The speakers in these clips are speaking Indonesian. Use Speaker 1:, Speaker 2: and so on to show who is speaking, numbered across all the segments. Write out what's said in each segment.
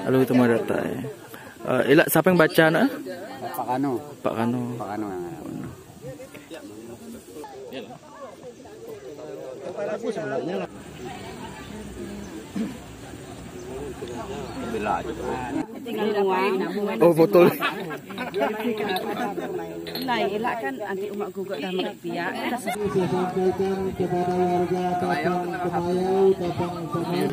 Speaker 1: Lalu itu Madatai. Elak siapa yang baca nak?
Speaker 2: Pak Kano.
Speaker 1: Pak Kano.
Speaker 2: Pak Kano.
Speaker 1: Oh foto.
Speaker 3: Nah, elak kan anti umat gugat dah merek pihak.
Speaker 4: Sampaikan kepada warga Tapang Kemayau, Tapang Kemayau.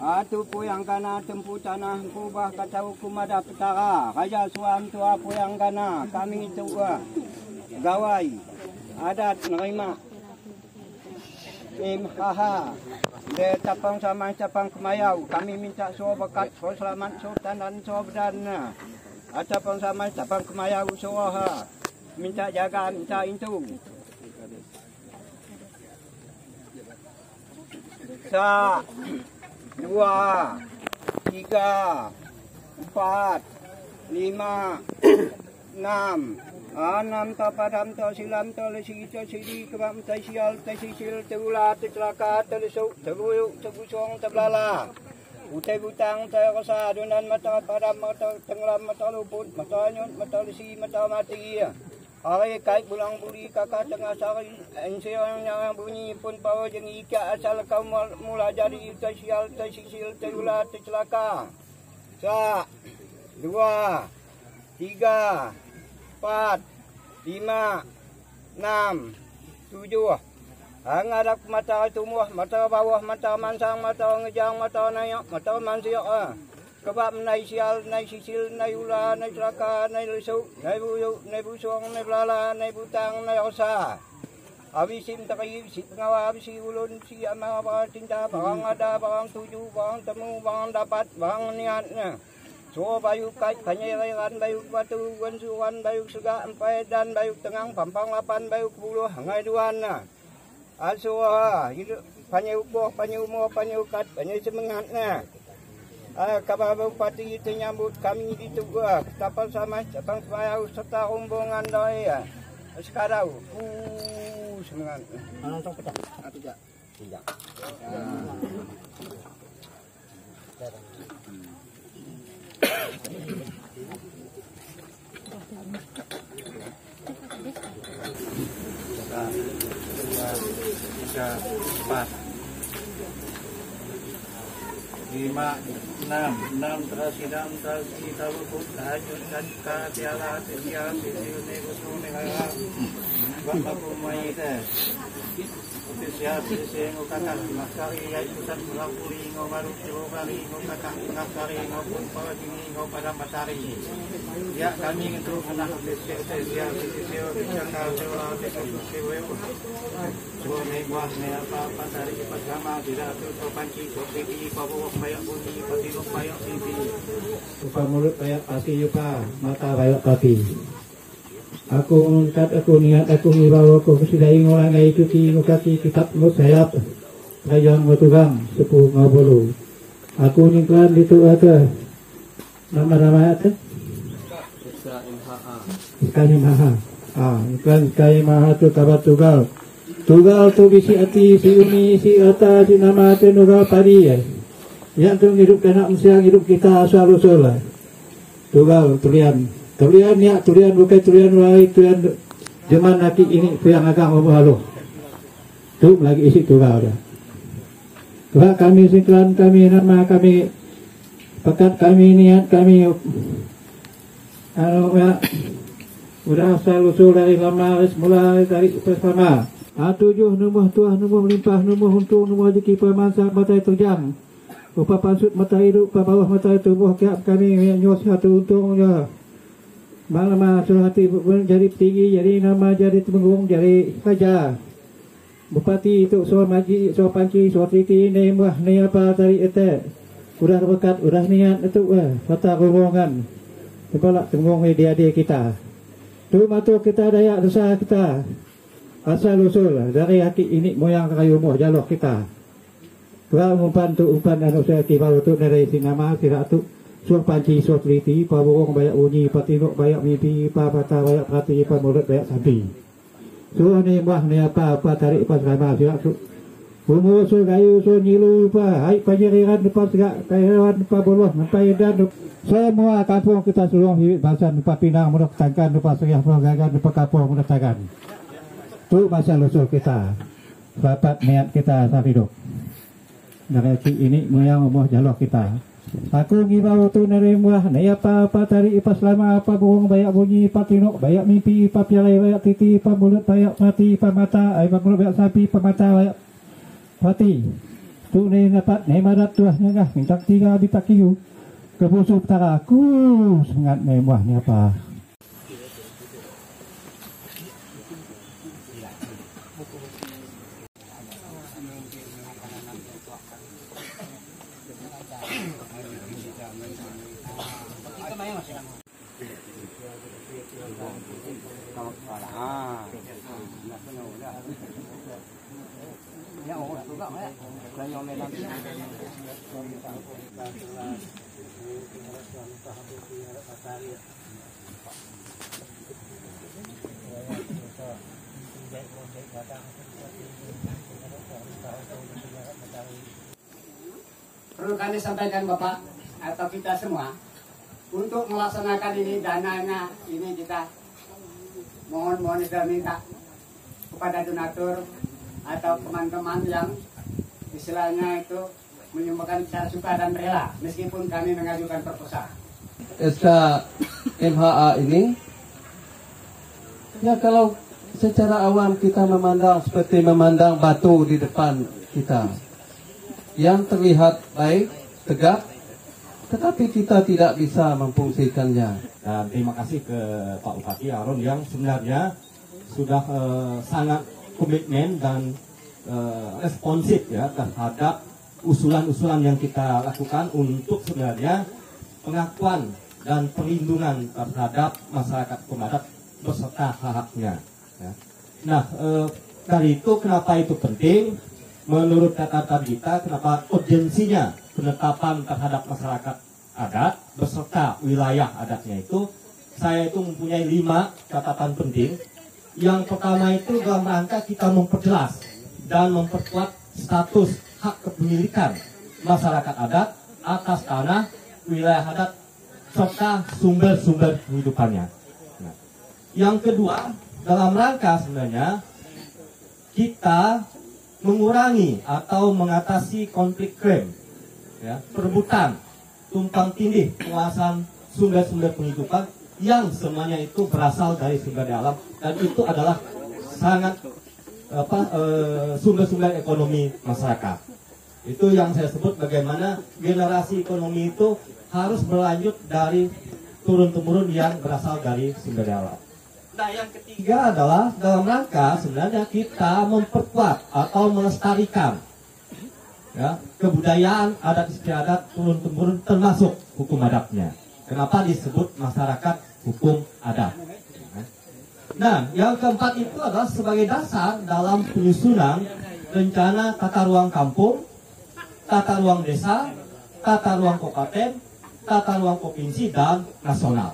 Speaker 2: Atu puyang kana tempu tanah kubah kata hukum ada petara raja suam tua puyang kana kami itu gawai adat nerima haha de Tapang sama Tapang Kemayau kami minta so berkat so selamat so dan so berdana Tapang sama Tapang Kemayau so minta jaga minta itu sa 2, 3, 4, 5, 6, 6 tapadam to silam to lesi to sidi kebam tasial tasisil teula tecelaka telesuk teluyuk tegusong teblala utai butang terasa adunan mata padam mata tenggelam mata luput mata nyut mata lesi mata mati hari kait bulang buli kakak tengah sari ensiang yang bunyi pun pawa jeng ika asal kau mula jadi tasial tasisil teula tecelaka sa 2, 3, 4, 5, 6, 7. Hangadap mata tumuh, mata bawah, mata mansang, mata ngejang, mata nayak, mata mansiak. Kebab nai sial, nai sisil, nai ula, nai celaka, nai lesuk, nai buyuk, nai busung, nai belala, nai butang, nai osa. Abisim takayib, si pengawal, si ulun, si amal, cinta, barang ada, barang tuju, barang temu, barang dapat, barang niatnya. So bayu kait panyeran bayu batu wansuan bayu sega empai dan bayu tengang pampang lapan bayu kebuluh hangai duana. Also hidup panyu boh panyu mo panyu kat panyu semangatnya. Kabar bupati itu nyambut kami di Tuga kapal sama Tapang Kemayau serta rombongan doa sekarang semangat. Nonton pecah. Tidak. Tidak.
Speaker 5: Tiga, 4, 5, 6 tersidam tersi taluput tahajudkan katiala setia sisil negosu negara bapak pumayite siap sising ukakak makari yai pusat melapuri ngobaru cilokari ngokakak ngakari ngopun pawadini ngopadam pasari ya kami untuk anak siap sisil bicakal seolah tekosu seweu Sone buah ne apa pasari pertama tidak tu panci sopeki pabuh bayak bunyi patilung bayak pipi rupa mulut bayak pati yupa mata bayak pati. Aku mengikat, aku niat, aku ngibawa, aku kesidai ngolangai cuci ngukaki kitab ngusayap kayang ngotugang sepuh ngabulu. Aku ningklan itu ada nama-nama itu Iskani Maha
Speaker 4: Ikan kai maha tu kabat tugal. Tugal tu bisi ati, si uni, si ata, si nama tu nugal padi. Yang tu hidup kena mesiang hidup kita asal usul. Tugal tulian. Tulian ya, tulian bukan tulian lain, tulian zaman laki ini tu yang agak membahalu. Tu lagi isi tugal dia. Sebab kami siklan kami nama kami pekat kami niat kami ya udah asal usul dari lama mulai dari pertama 7 numuh tuah numuh melimpah numuh untung numuh rezeki pemansa matai terjang upa pansut mata hidup upa bawah mata tubuh kiap kami nyos satu untungnya malam hati jadi tinggi jadi nama jadi temenggung jadi saja Bupati itu soal maji, soal panci, soal titi, ni mah, ni apa tadi itu, udah berkat, udah niat itu, kata rombongan, kepala tenggung dia kita, tu matu kita daya dosa kita, asal usul dari hati ini moyang kayu moh jalur kita, kalau umpan tu umpan anu saya kibau tu dari sinama sirat tu, soal panci, soal titi, pa burung banyak bunyi, pa tinuk banyak mimpi, pa patah banyak perhati, pa mulut banyak sapi. So ni mah ni apa tarik pas sama siap tu. Umur so gayu so nyilu pa hai panjeriran depan segak kairan depan boloh sampai dan semua kampung kita seluruh hidup bangsa depan Pinang mudah tangkan depan Seriah Gagan depan kampung mudah tangkan. Tu masa lusul kita. Dapat niat kita saat hidup. Dari ini moyang umur jalur kita. Aku ngibau tu nari muah ni apa tarik pas lama apa burung banyak bunyi pa tinuk banyak mimpi pa pialai banyak titi pa mulut banyak mati pa mata ai pa mulut banyak sapi pa mata banyak mati tu ni dapat ni madat tuahnya kah minta 3 ditakiu ke busuk tara aku sangat ni muah ni apa
Speaker 6: Perlu kami sampaikan Bapak atau kita semua untuk melaksanakan ini dananya ini kita mohon kita minta kepada donatur atau teman-teman yang istilahnya itu menyumbangkan secara suka dan rela meskipun kami mengajukan proposal.
Speaker 7: SK MHA ini ya kalau secara awam kita memandang seperti memandang batu di depan kita yang terlihat baik, tegak, tetapi kita tidak bisa memfungsikannya.
Speaker 8: Dan terima kasih ke Pak Bupati Harun yang sebenarnya sudah sangat komitmen dan responsif ya terhadap usulan-usulan yang kita lakukan untuk sebenarnya pengakuan dan perlindungan terhadap masyarakat hukum adat beserta hak-haknya. Ya. Nah, dari itu kenapa itu penting? Menurut catatan kita, kenapa urgensinya penetapan terhadap masyarakat adat beserta wilayah adatnya itu, saya itu mempunyai 5 catatan penting. Yang pertama itu dalam rangka kita memperjelas dan memperkuat status hak kepemilikan masyarakat adat atas tanah wilayah adat serta sumber-sumber kehidupannya. Nah, yang kedua, dalam rangka sebenarnya kita mengurangi atau mengatasi konflik klaim, ya, perebutan, tumpang tindih penguasaan sumber-sumber penghidupan yang semuanya itu berasal dari sumber daya alam dan itu adalah sangat sumber-sumber ekonomi masyarakat. Itu yang saya sebut bagaimana generasi ekonomi itu harus berlanjut dari turun-temurun yang berasal dari sumber daya alam. Nah, yang ketiga adalah dalam rangka sebenarnya kita memperkuat atau melestarikan ya, kebudayaan adat istiadat turun-temurun termasuk hukum adatnya. Kenapa disebut masyarakat hukum adat? Nah, yang keempat itu adalah sebagai dasar dalam penyusunan rencana tata ruang kampung, tata ruang desa, tata ruang kabupaten, tata ruang provinsi dan nasional.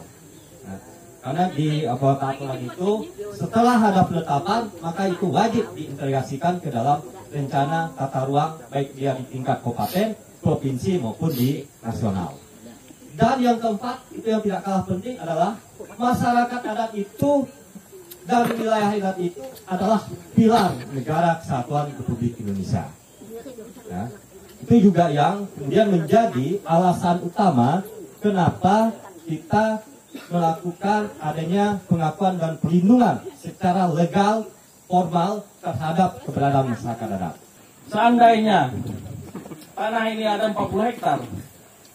Speaker 8: Karena di peraturan itu setelah ada penetapan maka itu wajib diintegrasikan ke dalam rencana tata ruang baik dia di tingkat kabupaten, provinsi maupun di nasional. Dan yang keempat itu yang tidak kalah penting adalah masyarakat adat itu dan wilayah adat itu adalah pilar negara kesatuan Republik Indonesia. Ya. Itu juga yang kemudian menjadi alasan utama kenapa kita melakukan adanya pengakuan dan perlindungan secara legal, formal terhadap keberadaan masyarakat adat.
Speaker 5: Seandainya tanah ini ada 40 hektar,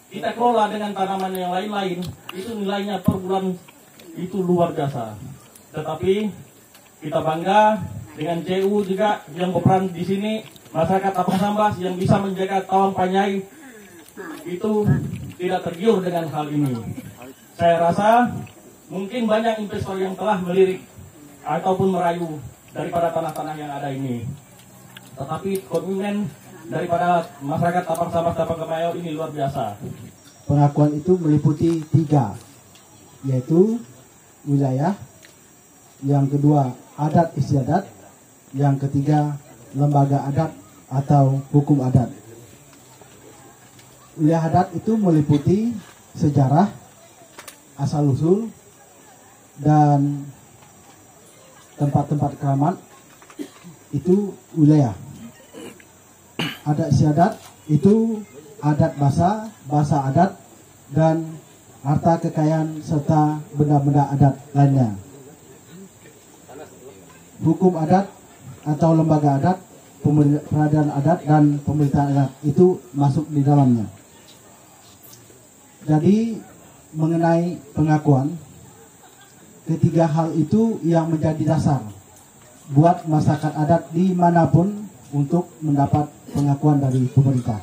Speaker 5: kita kelola dengan tanaman yang lain-lain, itu nilainya per bulan itu luar biasa. Tetapi kita bangga dengan CU juga yang berperan di sini, masyarakat Tapang Sambas yang bisa menjaga Tawang Panyai itu tidak tergiur dengan hal ini. Saya rasa mungkin banyak investor yang telah melirik ataupun merayu daripada tanah-tanah yang ada ini. Tetapi komitmen daripada masyarakat Tapang Sambas Tapang Kemayau ini luar biasa.
Speaker 4: Pengakuan itu meliputi 3, yaitu wilayah, yang kedua adat istiadat, yang ketiga lembaga adat atau hukum adat. Wilayah adat itu meliputi sejarah, asal-usul, dan tempat-tempat keramat, itu wilayah. Adat istiadat itu adat bahasa adat, dan harta kekayaan serta benda-benda adat lainnya. Hukum adat atau lembaga adat, peradilan adat, dan pemerintahan adat itu masuk di dalamnya. Jadi mengenai pengakuan, ketiga hal itu yang menjadi dasar buat masyarakat adat dimanapun untuk mendapat pengakuan dari pemerintah.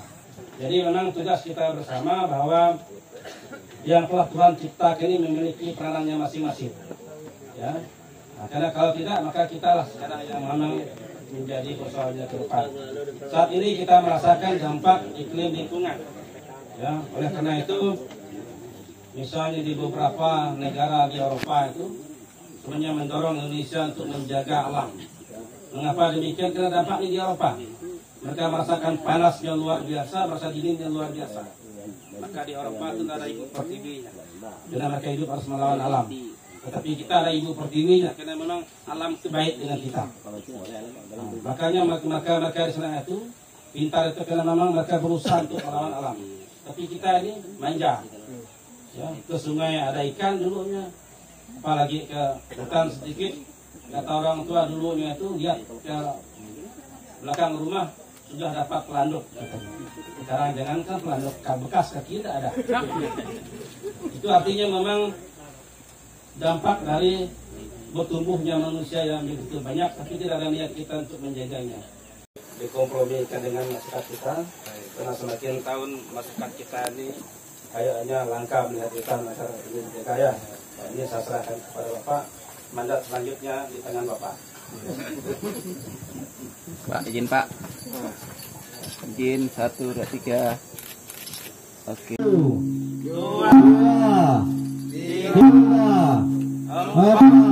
Speaker 5: Jadi memang tugas kita bersama bahwa yang telah Tuhan ciptakan ini memiliki peranannya masing-masing. Ya, nah, karena kalau tidak maka kita lah sekarang yang memang menjadi persoalannya ke depan. Saat ini kita merasakan dampak iklim lingkungan. Ya, oleh karena itu, misalnya di beberapa negara di Eropa itu sebenarnya mendorong Indonesia untuk menjaga alam. Mengapa demikian? Karena dampaknya di Eropa. Mereka merasakan panas yang luar biasa, merasa dingin yang luar biasa. Maka di Eropa itu ada ibu pertiwinya. Karena mereka hidup harus melawan alam. Tetapi kita ada ibu pertiwinya, karena memang alam itu baik dengan kita. Nah, makanya mereka di sana itu pintar itu karena memang mereka berusaha untuk melawan alam. Tapi kita ini manja. Ya, ke sungai ada ikan dulunya, apalagi ke hutan sedikit, kata orang tua dulunya itu lihat ke belakang rumah sudah dapat pelanduk. Sekarang jangankan pelanduk bekas kaki tidak ada. Itu artinya memang dampak dari bertumbuhnya manusia yang begitu banyak, tapi tidak ada niat kita untuk menjaganya. Dikompromikan dengan masyarakat kita, karena semakin tahun masyarakat kita ini kayaknya langka melihat ikan masyarakat ini kaya. Nah, ini saya serahkan kepada Bapak. Mandat selanjutnya di tangan Bapak.
Speaker 1: Pak, izin Pak. Izin 1, 2, 3. Oke.
Speaker 7: 2, 3, 4.